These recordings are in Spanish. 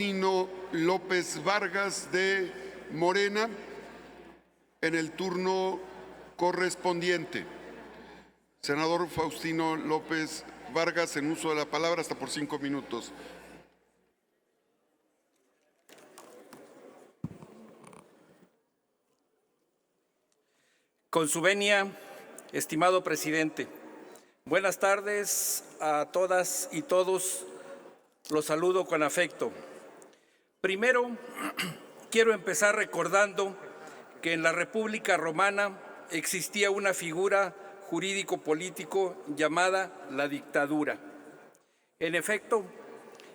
Faustino López Vargas de Morena en el turno correspondiente. Senador Faustino López Vargas, en uso de la palabra hasta por 5 minutos. Con su venia, estimado presidente, buenas tardes a todas y todos, los saludo con afecto. Primero, quiero empezar recordando que en la República Romana existía una figura jurídico-político llamada la dictadura. En efecto,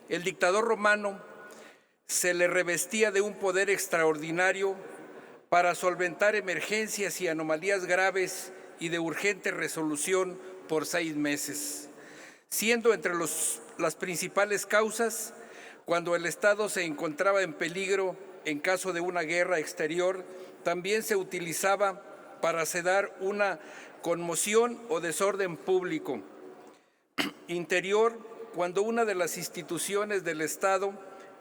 el dictador romano se le revestía de un poder extraordinario para solventar emergencias y anomalías graves y de urgente resolución por 6 meses, siendo entre las principales causas cuando el Estado se encontraba en peligro en caso de una guerra exterior. También se utilizaba para sedar una conmoción o desorden público interior cuando una de las instituciones del Estado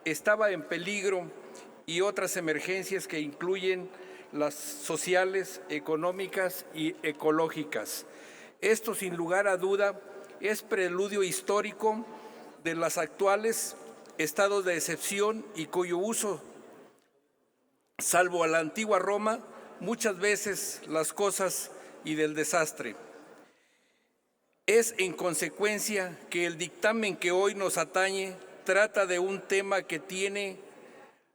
estaba en peligro, y otras emergencias que incluyen las sociales, económicas y ecológicas. Esto, sin lugar a duda, es preludio histórico de los actuales estados de excepción y cuyo uso, salvo a la antigua Roma, muchas veces las cosas y del desastre. Es en consecuencia que el dictamen que hoy nos atañe trata de un tema que tiene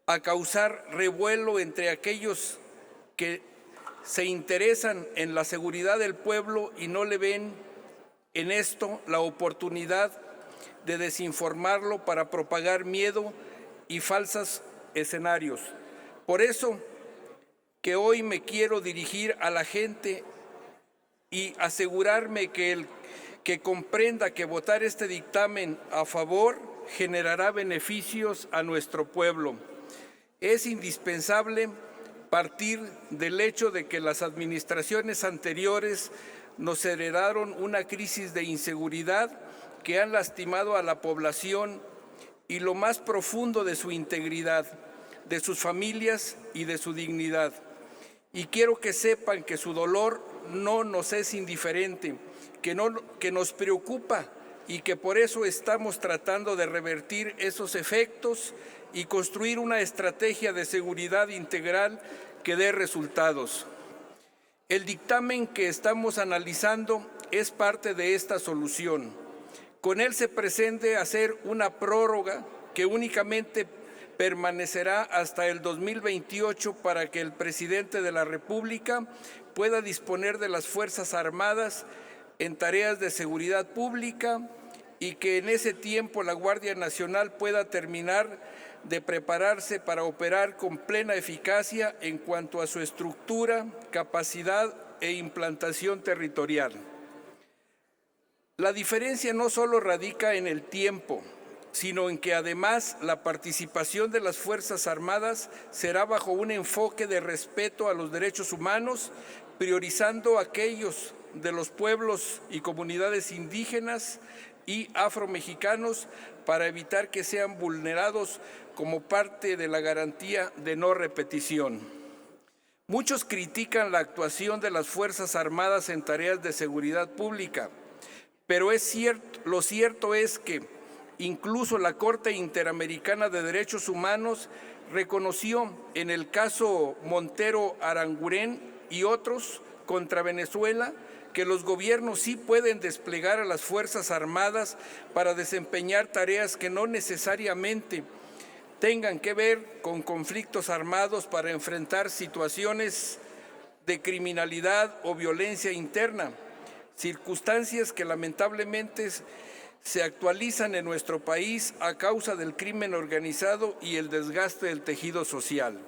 a causar revuelo entre aquellos que se interesan en la seguridad del pueblo y no le ven en esto la oportunidad de desinformarlo para propagar miedo y falsos escenarios. Por eso que hoy me quiero dirigir a la gente y asegurarme que comprenda que votar este dictamen a favor generará beneficios a nuestro pueblo. Es indispensable partir del hecho de que las administraciones anteriores nos heredaron una crisis de inseguridad que han lastimado a la población y lo más profundo de su integridad, de sus familias y de su dignidad. Y quiero que sepan que su dolor no nos es indiferente, que nos preocupa y que por eso estamos tratando de revertir esos efectos y construir una estrategia de seguridad integral que dé resultados. El dictamen que estamos analizando es parte de esta solución. Con él se pretende hacer una prórroga que únicamente permanecerá hasta el 2028 para que el presidente de la República pueda disponer de las Fuerzas Armadas en tareas de seguridad pública y que en ese tiempo la Guardia Nacional pueda terminar de prepararse para operar con plena eficacia en cuanto a su estructura, capacidad e implantación territorial. La diferencia no solo radica en el tiempo, sino en que además la participación de las Fuerzas Armadas será bajo un enfoque de respeto a los derechos humanos, priorizando aquellos de los pueblos y comunidades indígenas y afromexicanos para evitar que sean vulnerados como parte de la garantía de no repetición. Muchos critican la actuación de las Fuerzas Armadas en tareas de seguridad pública, pero lo cierto es que incluso la Corte Interamericana de Derechos Humanos reconoció en el caso Montero Aranguren y otros contra Venezuela que los gobiernos sí pueden desplegar a las Fuerzas Armadas para desempeñar tareas que no necesariamente tengan que ver con conflictos armados para enfrentar situaciones de criminalidad o violencia interna, circunstancias que lamentablemente se actualizan en nuestro país a causa del crimen organizado y el desgaste del tejido social.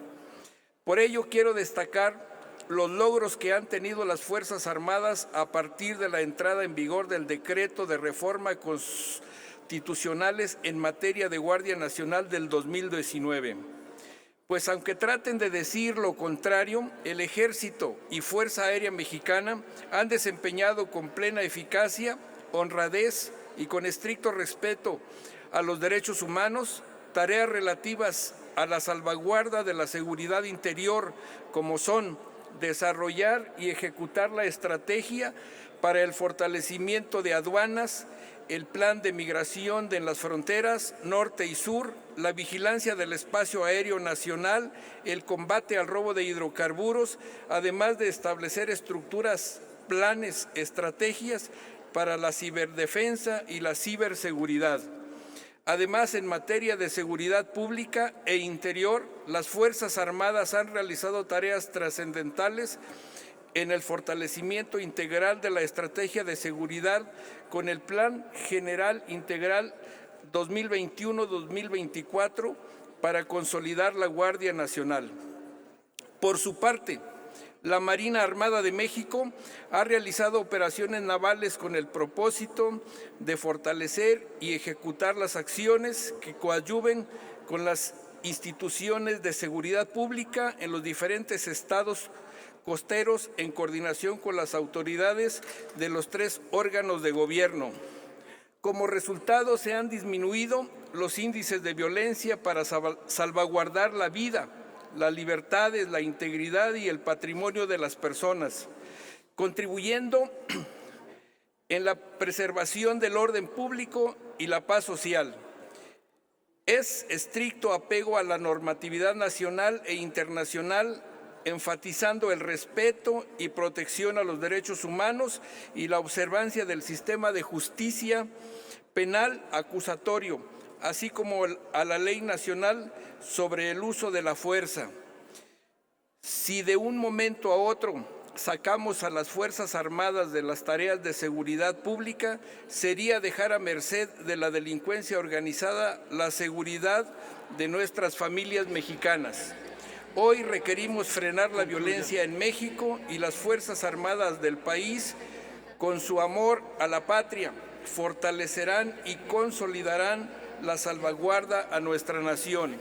Por ello, quiero destacar los logros que han tenido las Fuerzas Armadas a partir de la entrada en vigor del decreto de reforma constitucionales en materia de Guardia Nacional del 2019. Pues aunque traten de decir lo contrario, el Ejército y Fuerza Aérea Mexicana han desempeñado con plena eficacia, honradez y con estricto respeto a los derechos humanos tareas relativas a la salvaguarda de la seguridad interior, como son desarrollar y ejecutar la estrategia para el fortalecimiento de aduanas, el plan de migración en las fronteras norte y sur, la vigilancia del espacio aéreo nacional, el combate al robo de hidrocarburos, además de establecer estructuras, planes, estrategias para la ciberdefensa y la ciberseguridad. Además, en materia de seguridad pública e interior, las Fuerzas Armadas han realizado tareas trascendentales en el fortalecimiento integral de la estrategia de seguridad con el Plan General Integral 2021-2024 para consolidar la Guardia Nacional. Por su parte, la Marina Armada de México ha realizado operaciones navales con el propósito de fortalecer y ejecutar las acciones que coadyuven con las instituciones de seguridad pública en los diferentes estados costeros en coordinación con las autoridades de los 3 órganos de gobierno. Como resultado, se han disminuido los índices de violencia para salvaguardar la vida, las libertades, la integridad y el patrimonio de las personas, contribuyendo en la preservación del orden público y la paz social. Es estricto apego a la normatividad nacional e internacional, enfatizando el respeto y protección a los derechos humanos y la observancia del sistema de justicia penal acusatorio, así como a la ley nacional sobre el uso de la fuerza. Si de un momento a otro sacamos a las Fuerzas Armadas de las tareas de seguridad pública, sería dejar a merced de la delincuencia organizada la seguridad de nuestras familias mexicanas. Hoy requerimos frenar la violencia en México y las Fuerzas Armadas del país, con su amor a la patria, fortalecerán y consolidarán la salvaguarda a nuestra nación.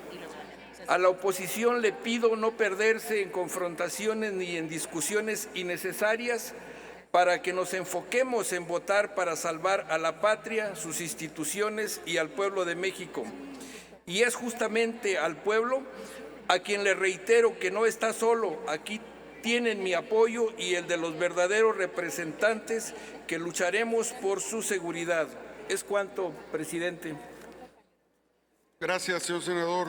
A la oposición le pido no perderse en confrontaciones ni en discusiones innecesarias para que nos enfoquemos en votar para salvar a la patria, sus instituciones y al pueblo de México. Y es justamente al pueblo a quien le reitero que no está solo. Aquí tienen mi apoyo y el de los verdaderos representantes que lucharemos por su seguridad. Es cuanto, presidente. Gracias, señor senador.